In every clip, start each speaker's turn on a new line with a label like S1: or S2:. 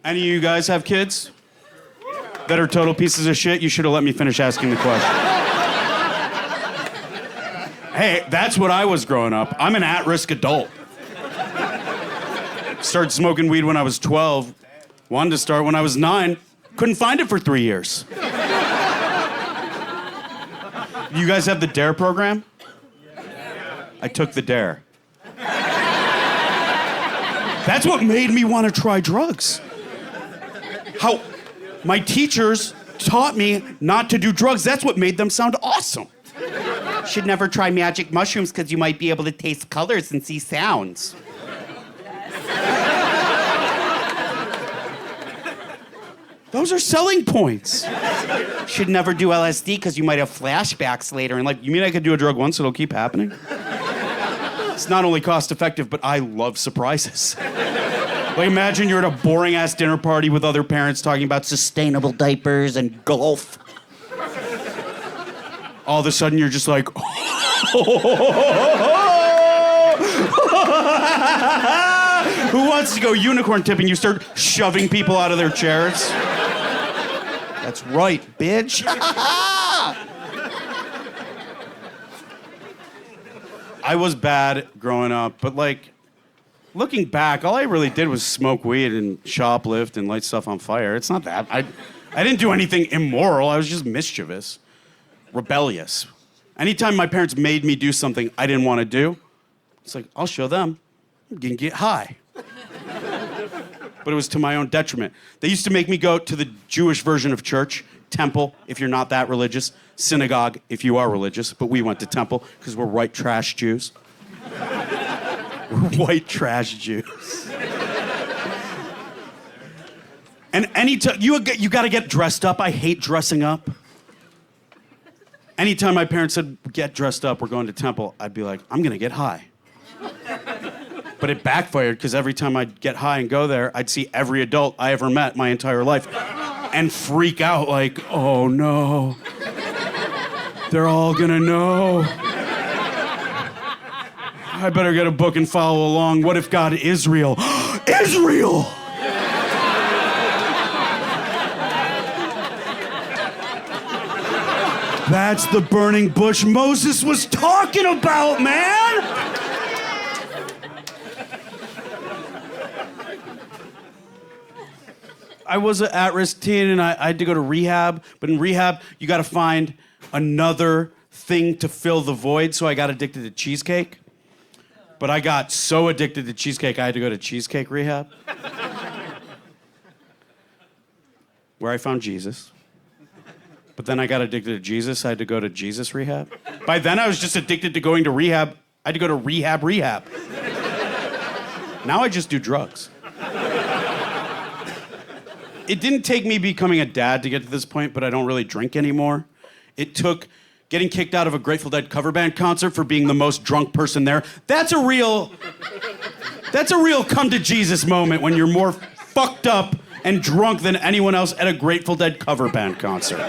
S1: Any of you guys have kids that are total pieces of shit? You should have let me finish asking the question. Hey, that's what I was growing up. I'm an at-risk adult. Started smoking weed when I was 12. Wanted to start when I was 9. Couldn't find it for 3 years. You guys have the D.A.R.E program? I took the D.A.R.E. That's what made me want to try drugs. How my teachers taught me not to do drugs. That's what made them sound awesome. Should never try magic mushrooms because you might be able to taste colors and see sounds. Those are selling points. Should never do LSD because you might have flashbacks later in life. You mean I could do a drug once, it'll keep happening? It's not only cost effective, but I love surprises. Like imagine you're at a boring ass dinner party with other parents talking about sustainable diapers and golf. All of a sudden you're just like, who wants to go unicorn tipping? You start shoving people out of their chairs. That's right, bitch. I was bad growing up, but like, looking back, all I really did was smoke weed and shoplift and light stuff on fire. It's not that. I didn't do anything immoral. I was just mischievous, rebellious. Anytime my parents made me do something I didn't want to do, it's like, I'll show them. I'm gonna get high. But it was to my own detriment. They used to make me go to the Jewish version of church, temple, if you're not that religious, synagogue, if you are religious, but we went to temple because we're white trash Jews. We're white trash Jews. And anytime, you gotta get dressed up. I hate dressing up. Anytime my parents said, get dressed up, we're going to temple, I'd be like, I'm gonna get high. But it backfired because every time I'd get high and go there, I'd see every adult I ever met my entire life and freak out like, oh no, they're all gonna know. I better get a book and follow along. What if God is real? Israel! That's the burning bush Moses was talking about, man! I was an at-risk teen and I had to go to rehab, but in rehab, you gotta find another thing to fill the void, so I got addicted to cheesecake. But I got so addicted to cheesecake, I had to go to cheesecake rehab. Where I found Jesus. But then I got addicted to Jesus, I had to go to Jesus rehab. By then I was just addicted to going to rehab. I had to go to rehab. Now I just do drugs. It didn't take me becoming a dad to get to this point, but I don't really drink anymore. It took getting kicked out of a Grateful Dead cover band concert for being the most drunk person there. That's a real come to Jesus moment when you're more fucked up and drunk than anyone else at a Grateful Dead cover band concert.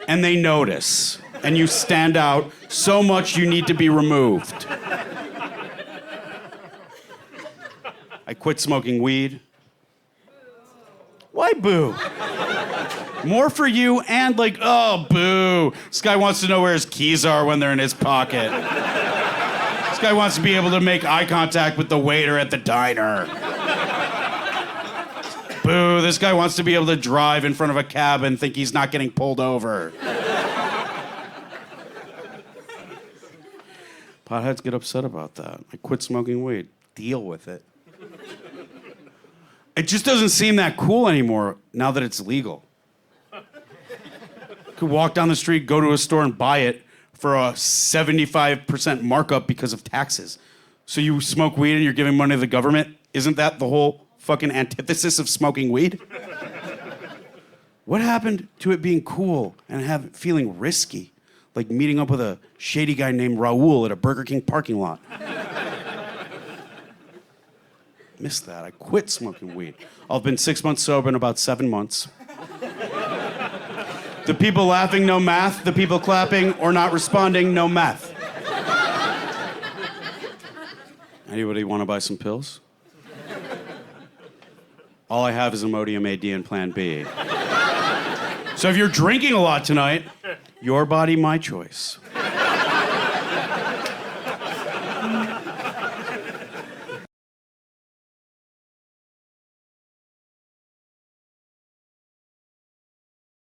S1: And they notice, and you stand out so much you need to be removed. I quit smoking weed. Why boo? More for you and like, oh, boo. This guy wants to know where his keys are when they're in his pocket. This guy wants to be able to make eye contact with the waiter at the diner. Boo, this guy wants to be able to drive in front of a cab and think he's not getting pulled over. Potheads get upset about that. I quit smoking weed. Deal with it. It just doesn't seem that cool anymore now that it's legal. You could walk down the street, go to a store and buy it for a 75% markup because of taxes. So you smoke weed and you're giving money to the government? Isn't that the whole fucking antithesis of smoking weed? What happened to it being cool and feeling risky? Like meeting up with a shady guy named Raul at a Burger King parking lot. Missed that. I quit smoking weed. I've been 6 months sober in about 7 months. The people laughing, no math. The people clapping or not responding, no math. Anybody want to buy some pills? all I have is Imodium AD and Plan B. So if you're drinking a lot tonight, your body, my choice.